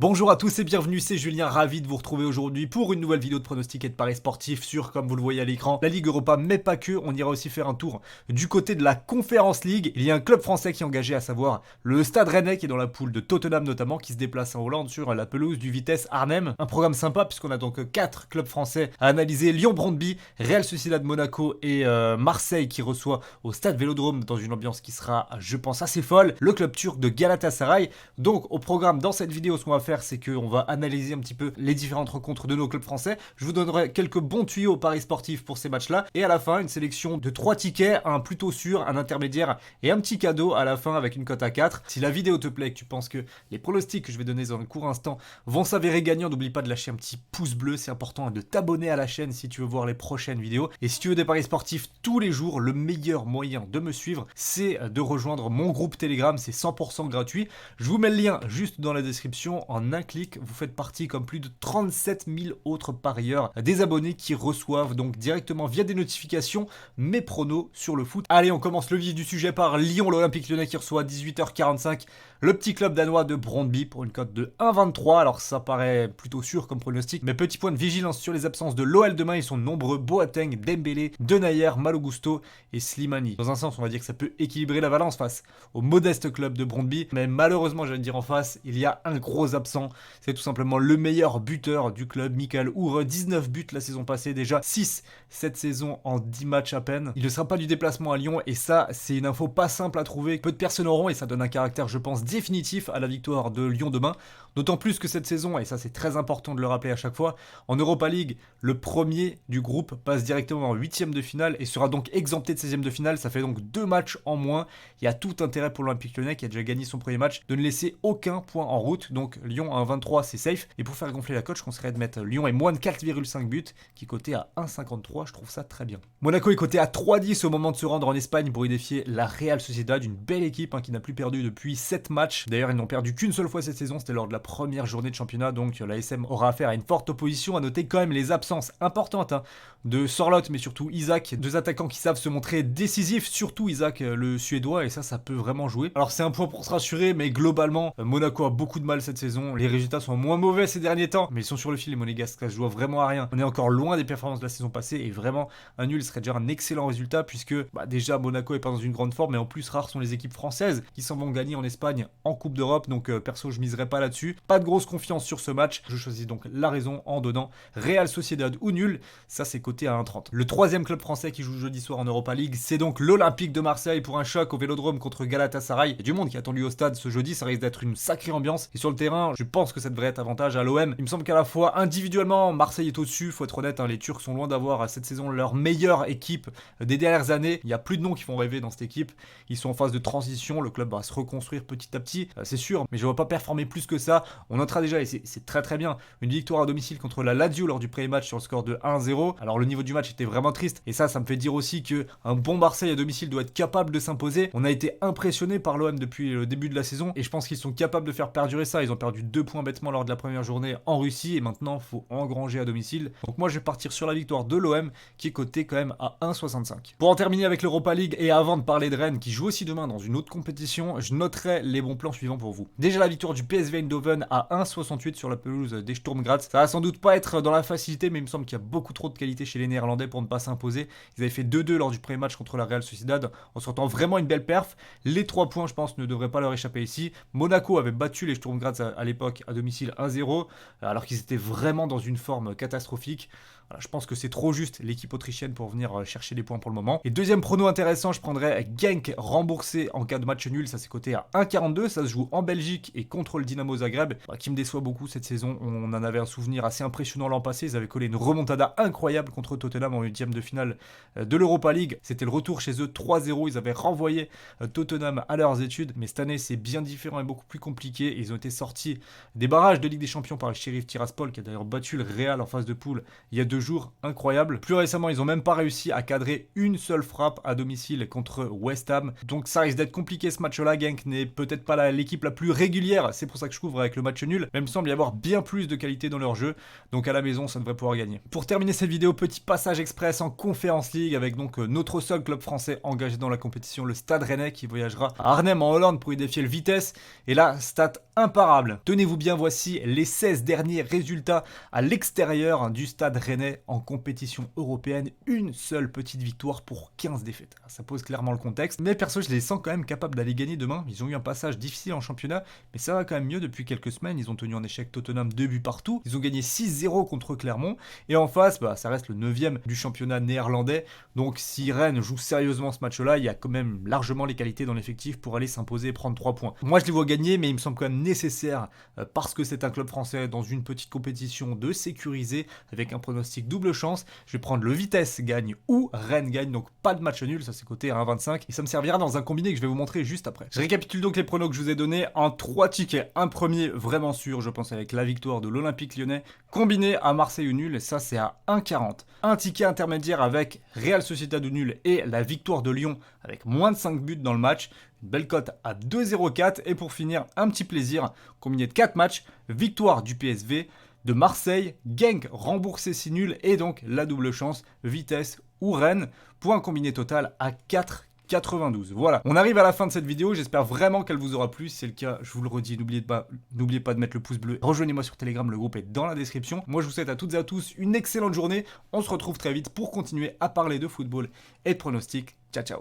Bonjour à tous et bienvenue, c'est Julien, ravi de vous retrouver aujourd'hui pour une nouvelle vidéo de pronostic et de paris sportifs sur, comme vous le voyez à l'écran, la Ligue Europa, mais pas que. On ira aussi faire un tour du côté de la Conference League. Il y a un club français qui est engagé, à savoir le Stade Rennais, qui est dans la poule de Tottenham notamment, qui se déplace en Hollande sur la pelouse du Vitesse Arnhem. Un programme sympa puisqu'on a donc 4 clubs français à analyser: Lyon-Brøndby, Real Sociedad Monaco et Marseille qui reçoit au Stade Vélodrome dans une ambiance qui sera, je pense, assez folle, le club turc de Galatasaray. Donc au programme dans cette vidéo, ce qu'on va faire, c'est qu'on va analyser un petit peu les différentes rencontres de nos clubs français. Je vous donnerai quelques bons tuyaux au paris sportif pour ces matchs-là. Et à la fin, une sélection de 3 tickets, un plutôt sûr, un intermédiaire et un petit cadeau à la fin avec une cote à 4. Si la vidéo te plaît et que tu penses que les pronostics que je vais donner dans un court instant vont s'avérer gagnants, n'oublie pas de lâcher un petit pouce bleu. C'est important de t'abonner à la chaîne si tu veux voir les prochaines vidéos. Et si tu veux des paris sportifs tous les jours, le meilleur moyen de me suivre, c'est de rejoindre mon groupe Telegram. C'est 100% gratuit. Je vous mets le lien juste dans la description. En un clic, vous faites partie, comme plus de 37 000 autres parieurs, des abonnés qui reçoivent donc directement via des notifications mes pronos sur le foot. Allez, on commence le vif du sujet par Lyon, l'Olympique Lyonnais qui reçoit à 18h45 le petit club danois de Brøndby pour une cote de 1,23. Alors ça paraît plutôt sûr comme pronostic, mais petit point de vigilance sur les absences de l'OL demain. Ils sont nombreux: Boateng, Dembélé, Denayer, Malo Gusto et Slimani. Dans un sens, on va dire que ça peut équilibrer la balance face au modeste club de Brøndby, mais malheureusement, j'allais dire en face, il y a un gros absent. C'est tout simplement le meilleur buteur du club, Michael Oure. 19 buts la saison passée, déjà 6 cette saison en 10 matchs à peine. Il ne sera pas du déplacement à Lyon, et ça, c'est une info pas simple à trouver. Peu de personnes auront, et ça donne un caractère, je pense, définitif à la victoire de Lyon demain. D'autant plus que cette saison, et ça c'est très important de le rappeler à chaque fois, en Europa League, le premier du groupe passe directement en 8ème de finale et sera donc exempté de 16ème de finale. Ça fait donc 2 matchs en moins. Il y a tout intérêt pour l'Olympique Lyonnais, qui a déjà gagné son premier match, de ne laisser aucun point en route. Donc Lyon à 1,23, c'est safe. Et pour faire gonfler la cote, je conseillerais de mettre Lyon et moins de 4,5 buts, qui est coté à 1,53. Je trouve ça très bien. Monaco est coté à 3,10 au moment de se rendre en Espagne pour y défier la Real Sociedad, une belle équipe qui n'a plus perdu depuis 7 matchs. D'ailleurs, ils n'ont perdu qu'une seule fois cette saison, c'était lors de la première journée de championnat. Donc la SM aura affaire à une forte opposition. À noter quand même les absences importantes de Sorloth, mais surtout Isaac, deux attaquants qui savent se montrer décisifs, surtout Isaac le suédois, et ça peut vraiment jouer. Alors c'est un point pour se rassurer, mais globalement Monaco a beaucoup de mal cette saison. Les résultats sont moins mauvais ces derniers temps, mais ils sont sur le fil, les Monégasques, ça se joue vraiment à rien. On est encore loin des performances de la saison passée, et vraiment un nul serait déjà un excellent résultat, puisque déjà Monaco est pas dans une grande forme, mais en plus rares sont les équipes françaises qui s'en vont gagner en Espagne en Coupe d'Europe. Donc perso, je miserais pas là-dessus. Pas de grosse confiance sur ce match. Je choisis donc la raison en donnant Real Sociedad ou nul. Ça, c'est coté à 1,30. Le troisième club français qui joue jeudi soir en Europa League, c'est donc l'Olympique de Marseille pour un choc au Vélodrome contre Galatasaray. Il y a du monde qui a attendu au stade ce jeudi, ça risque d'être une sacrée ambiance. Et sur le terrain, je pense que ça devrait être avantage à l'OM. Il me semble qu'à la fois, individuellement, Marseille est au-dessus. Faut être honnête, les Turcs sont loin d'avoir cette saison leur meilleure équipe des dernières années. Il n'y a plus de noms qui font rêver dans cette équipe. Ils sont en phase de transition. Le club va se reconstruire petit à petit, c'est sûr, mais je ne vois pas performer plus que ça. On notera déjà, et c'est très très bien, une victoire à domicile contre la Lazio lors du premier match sur le score de 1-0. Alors le niveau du match était vraiment triste, et ça me fait dire aussi que un bon Marseille à domicile doit être capable de s'imposer. On a été impressionné par l'OM depuis le début de la saison, et je pense qu'ils sont capables de faire perdurer ça. Ils ont perdu 2 points bêtement lors de la première journée en Russie, et maintenant il faut engranger à domicile. Donc moi je vais partir sur la victoire de l'OM, qui est cotée quand même à 1,65. Pour en terminer avec l'Europa League, et avant de parler de Rennes qui joue aussi demain dans une autre compétition, je noterai les bons plans suivants pour vous. Déjà la victoire du PSV Eindhoven à 1,68 sur la pelouse des Sturm Graz. Ça va sans doute pas être dans la facilité, mais il me semble qu'il y a beaucoup trop de qualité chez les Néerlandais pour ne pas s'imposer. Ils avaient fait 2-2 lors du premier match contre la Real Sociedad en sortant vraiment une belle perf. Les 3 points, je pense, ne devraient pas leur échapper ici. Monaco avait battu les Sturm Graz à l'époque à domicile 1-0, alors qu'ils étaient vraiment dans une forme catastrophique. Voilà, je pense que c'est trop juste l'équipe autrichienne pour venir chercher les points pour le moment. Et deuxième prono intéressant, je prendrais Genk remboursé en cas de match nul. Ça c'est coté à 1,42. Ça se joue en Belgique et contre le Dynamo Zagreb, qui me déçoit beaucoup cette saison. On en avait un souvenir assez impressionnant l'an passé. Ils avaient collé une remontada incroyable contre Tottenham en 8ème de finale de l'Europa League. C'était le retour chez eux 3-0. Ils avaient renvoyé Tottenham à leurs études. Mais cette année, c'est bien différent et beaucoup plus compliqué. Ils ont été sortis des barrages de Ligue des Champions par le Sheriff Tiraspol, qui a d'ailleurs battu le Real en phase de poule il y a 2 jours, incroyable. Plus récemment, ils n'ont même pas réussi à cadrer une seule frappe à domicile contre West Ham. Donc ça risque d'être compliqué ce match-là. Genk n'est peut-être pas l'équipe la plus régulière. C'est pour ça que je couvre avec le match nul. Même il semble y avoir bien plus de qualité dans leur jeu. Donc à la maison, ça devrait pouvoir gagner. Pour terminer cette vidéo, petit passage express en Conference League avec donc notre seul club français engagé dans la compétition, le Stade Rennais, qui voyagera à Arnhem en Hollande pour y défier le Vitesse. Et là, stat imparable. Tenez-vous bien, voici les 16 derniers résultats à l'extérieur du stade rennais en compétition européenne. Une seule petite victoire pour 15 défaites. Ça pose clairement le contexte. Mais perso, je les sens quand même capables d'aller gagner demain. Ils ont eu un passage difficile en championnat, mais ça va quand même mieux depuis quelques semaines. Ils ont tenu en échec Tottenham 2 buts partout. Ils ont gagné 6-0 contre Clermont. Et en face, ça reste le 9e du championnat néerlandais. Donc si Rennes joue sérieusement ce match-là, il y a quand même largement les qualités dans l'effectif pour aller s'imposer et prendre 3 points. Moi, je les vois gagner, mais il me semble quand même nécessaire, parce que c'est un club français dans une petite compétition, de sécuriser avec un pronostic double chance. Je vais prendre le Vitesse gagne ou Rennes gagne, donc pas de match nul, ça c'est coté à 1,25 et ça me servira dans un combiné que je vais vous montrer juste après. Je récapitule donc les pronos que je vous ai donnés en 3 tickets. Un premier vraiment sûr, je pense avec la victoire de l'Olympique Lyonnais, combiné à Marseille ou nul, et ça c'est à 1,40. Un ticket intermédiaire avec Real Sociedad ou nul et la victoire de Lyon avec moins de 5 buts dans le match. Une belle cote à 2,04 et pour finir, un petit plaisir, combiné de 4 matchs, victoire du PSV, de Marseille, Genk remboursé si nul et donc la double chance, Vitesse ou Rennes, pour un combiné total à 4,92. Voilà, on arrive à la fin de cette vidéo, j'espère vraiment qu'elle vous aura plu. Si c'est le cas, je vous le redis, n'oubliez pas de mettre le pouce bleu. Rejoignez-moi sur Telegram, le groupe est dans la description. Moi je vous souhaite à toutes et à tous une excellente journée. On se retrouve très vite pour continuer à parler de football et de pronostics. Ciao ciao.